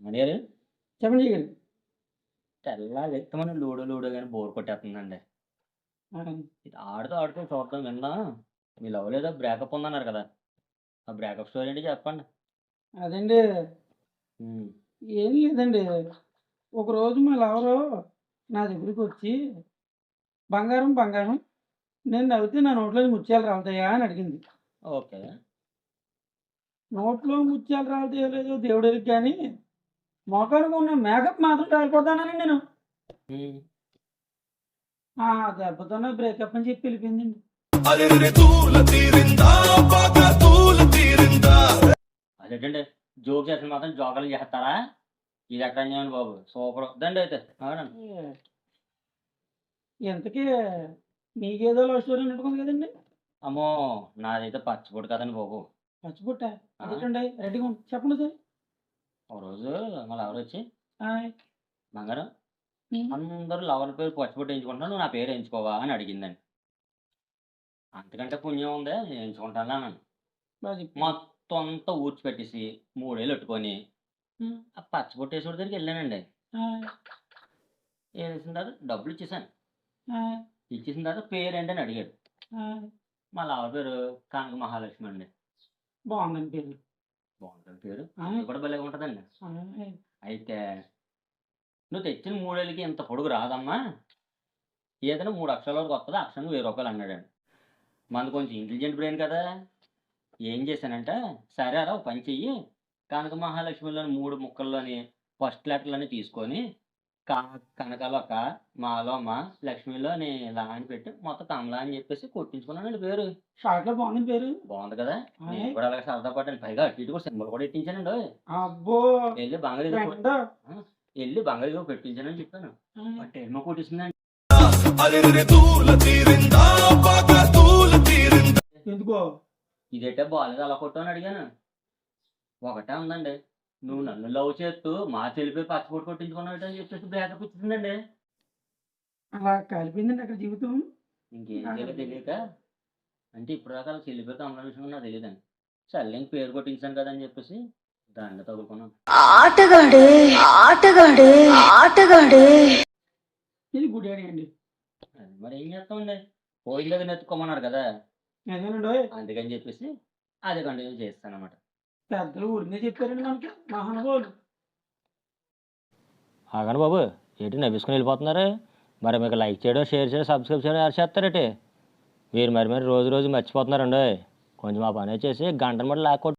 అడిగారు చెప్పండి జీ గారు. తెల్లారి ఎత్తమని లూడో లూడో కానీ బోర్ కొట్టేస్తుందండి. ఆ! ఇది ఆడుతూ ఆడుతూ చూద్దాం విందాం. మీ లవ్ ఏదో బ్రేకప్ ఉందన్నారు కదా! ఆ బ్రేకప్ స్టోరీ ఏంటి చెప్పండి? అదండి. హ్మ్. ఏం లేదండి. ఒకరోజు మా లవరు నా దగ్గరికొచ్చి, "బంగారం, బంగారం నేను నవ్వితే నా నోట్లోంచి ముత్యాలు రాలుతాయా?" అని అడిగింది. ఓకే. నోట్లో ముత్యాలు రాలుతాయో లేదో దేవుడెరుగు గానీ, మొఖానికి ఉన్న మేకప్ మాత్రం రాలిపోద్దన్నానండి నేను. హ్మ్. ఆ దెబ్బతోనే బ్రేకప్ అని చెప్పి ఎళ్ళిపోయిందండి. అదేంటండి జోక్ చేసిన మాత్రం జోకులు చేస్తారా? ఇదెక్కడ అన్యాయం బాబు. సూపర్ వద్దండి అయితే. అవునండి. ఏ ఇంతకీ మీకేదో లవ్ స్టోరీ ఉన్నట్టుగుంది కదండీ! అమ్మో! నాదైతే పచ్చబొట్టు కదండి బాబు. పచ్చిబుట్టా? ఆ! అదేటండి రెడీగా ఉంది. చెప్పండి ఒకసారి. ఓ రోజు మా లవరొచ్చి, ఆయ్! "బంగారం హ్మ్. అందరూ లవర్ పేరు పచ్చిబొట్టు ఏయించుకుంటున్నారు. నువ్వు నా పేరు ఏయించుకోవా?" అని అడిగిందండి. అంతకంటే పుణ్యం ఉందా ఏయించుకుంటానులే అన్నాను. బా చెప్పారు. మొత్తం అంతా ఊడ్చిపెట్టేసి 3 ఏళ్ళు ఎట్టుకొని హ్మ్. ఆ పచ్చబొట్టేసోడి దగ్గరికెళ్ళానండి. ఆయ్! ఏసేసిన తర్వాత డబ్బులిచ్చేసాను. ఆయ్! ఇచ్చేసిన తర్వాత పేరేంటని అడిగాడు. ఆయ్! మా లవర్ పేరు కనక మహాలక్ష్మి అండి. బావుందండి పేరు. బావుంటది పేరు. ఆయ్! ఇది కూడా భలేగా ఉంటదండి. ఆయ్! అయితే "నువ్వు తెచ్చిన 3 ఏళ్ళకి ఇంత పొడుగు రాదమ్మా. ఏదైనా 3 అక్షరాల వరకు వస్తది. అక్షరానికి రూ. 1000" అన్నాడండి. మనది కొంచెం ఇంటెలిజెంట్ బ్రెయిన్ కదా! ఏం చేశానంటే, సరేరా ఓ పని చెయ్యి. కనక మహాలక్ష్మిలోని 3 ముక్కల్లోని ఫస్ట్ లెటర్‌లన్నీ తీసుకొని క కనకలో క, మాలో మా, లక్ష్మిలోని లా అని పెట్టి మొత్తం కమల అని చెప్పేసి కొట్టించుకున్నానండి పేరు. షార్ట్‌లో బావుందండి పేరు. బావుంది కదా! నేను ఆయ్! కూడా అలాగే సరదా పడ్డాను. పైగా అటు ఇటు కూడా సింబల్ కూడా ఎట్టించానండోయ్. అబ్బో! ఎళ్లి బంగారు ఏదో ఫ్రెండ్. ఆ! ఎళ్లి బంగారు ఏదో పెట్టించానని చెప్పాను. ఆయ్! పట్టేమో కొట్టేసిందండి. ఎందుకో? ఇదేంటే బాలేదు అలా కొట్టావు అని అడిగాను. ఒకటే ఉందండి. నువ్వు నన్ను లవ్ చేస్తూ మా చెల్లి పేరు పచ్చబొట్టు కొట్టించుకున్నావటని చెప్పేసి బ్రేకప్ ఇచ్చేసిందండి. అలా కలిపిందండి అక్కడ జీవితం. ఇంకేం చేయాలో నాకర్థం తెలియక అంటే ఇప్పటిదాకా ఆళ్ళ చెల్లి పేరుతో అమ్మాయి విషయం నాకు తెలీదండి. సర్లే ఇంక పేరు కొట్టించాను కదా అని చెప్పేసి దాన్నే తగులుకున్నాను. ఆటగాడే ఆటగాడే ఆటగాడే ఇది గుడ్ ఐడియా అండి. అది మరి ఏం చేస్తామండి. పోయిందేదో నెతుక్కోమన్నారు కదా! నిజమేనండోయ్! అందుకని చెప్పేసి అదే కంటిన్యూ చేస్తానన్నమాట. పెద్దలు ఊరికే చెప్పారండి మనకి. మహానుభావులు. ఆగండి బాబు. ఏంటి నవ్వేసుకొని వెళ్ళిపోతున్నారు? మరి మీకు లైక్ చేయడం, షేర్ చేయడం, సబ్స్క్రైబ్ చేయడం ఎవరు చేస్తారేటి? మీరు మరి రోజు రోజు మర్చిపోతున్నారండోయ్. కొంచెం ఆ పని చేసి గంటన్నర లాక్కొట్టి